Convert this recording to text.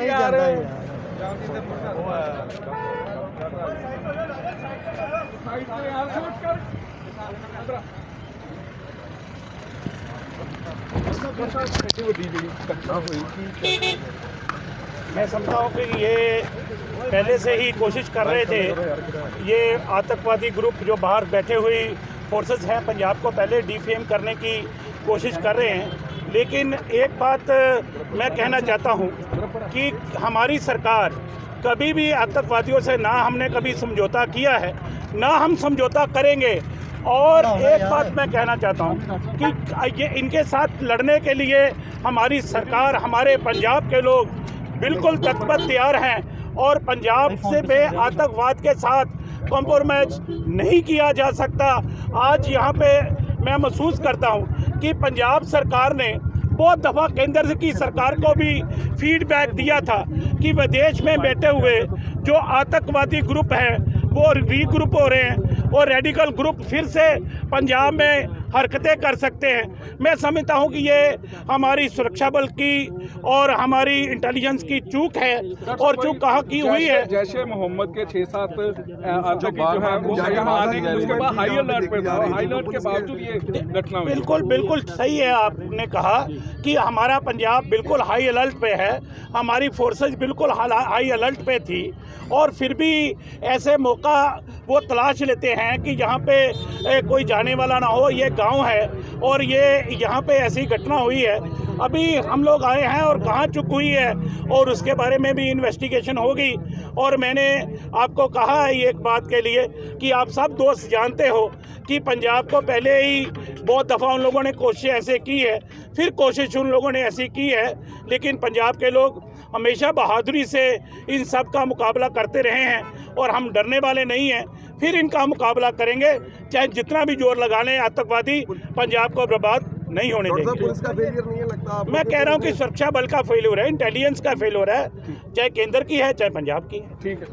नहीं जाता है मैं समझता हूँ कि ये पहले से ही कोशिश कर रहे थे। ये आतंकवादी ग्रुप जो बाहर बैठे हुई फोर्सेस हैं पंजाब को पहले डिफेम करने की कोशिश कर रहे हैं। लेकिन एक बात मैं कहना चाहता हूँ कि हमारी सरकार कभी भी आतंकवादियों से ना हमने कभी समझौता किया है ना हम समझौता करेंगे। और एक बात मैं कहना चाहता हूँ कि ये इनके साथ लड़ने के लिए हमारी सरकार, हमारे पंजाब के लोग बिल्कुल तत्पर तैयार हैं और पंजाब से पे आतंकवाद के साथ कॉम्प्रोमाइज नहीं किया जा सकता। आज यहाँ पे मैं महसूस करता हूँ कि पंजाब सरकार ने बहुत दफ़ा केंद्र की सरकार को भी फीडबैक दिया था कि विदेश में बैठे हुए जो आतंकवादी ग्रुप हैं वो रीग्रुप हो रहे हैं और रेडिकल ग्रुप फिर से पंजाब में हरकतें कर सकते हैं। मैं समझता हूं कि ये हमारी सुरक्षा बल की और हमारी इंटेलिजेंस की चूक है और चूक कहाँ की हुई है। जैसे मोहम्मद के 6-7 आतंकी जो है वो उसके बाद हाई अलर्ट पे था, हाई अलर्ट के बावजूद ये घटना हुई। बिल्कुल सही है। आपने कहा कि हमारा पंजाब बिल्कुल हाई अलर्ट पे है, हमारी फोर्सेस बिल्कुल हाई अलर्ट पे थी और फिर भी ऐसे मौका वो तलाश लेते हैं कि यहाँ पे कोई जाने वाला ना हो। ये गांव है और ये यहाँ पे ऐसी घटना हुई है। अभी हम लोग आए हैं और कहाँ चुक हुई है और उसके बारे में भी इन्वेस्टिगेशन होगी। और मैंने आपको कहा है एक बात के लिए कि आप सब दोस्त जानते हो कि पंजाब को पहले ही बहुत दफ़ा उन लोगों ने कोशिश ऐसे की है, फिर कोशिश उन लोगों ने ऐसी की है, लेकिन पंजाब के लोग हमेशा बहादुरी से इन सब का मुकाबला करते रहे हैं और हम डरने वाले नहीं हैं। फिर इनका मुकाबला करेंगे, चाहे जितना भी जोर लगा लें, आतंकवादी पंजाब को बर्बाद नहीं होने देंगे। पुलिस का फेलियर नहीं है लगता? मैं कह रहा हूँ कि सुरक्षा बल का फेलियर है, इंटेलिजेंस का फेलियर है, चाहे केंद्र की है चाहे पंजाब की है। ठीक है।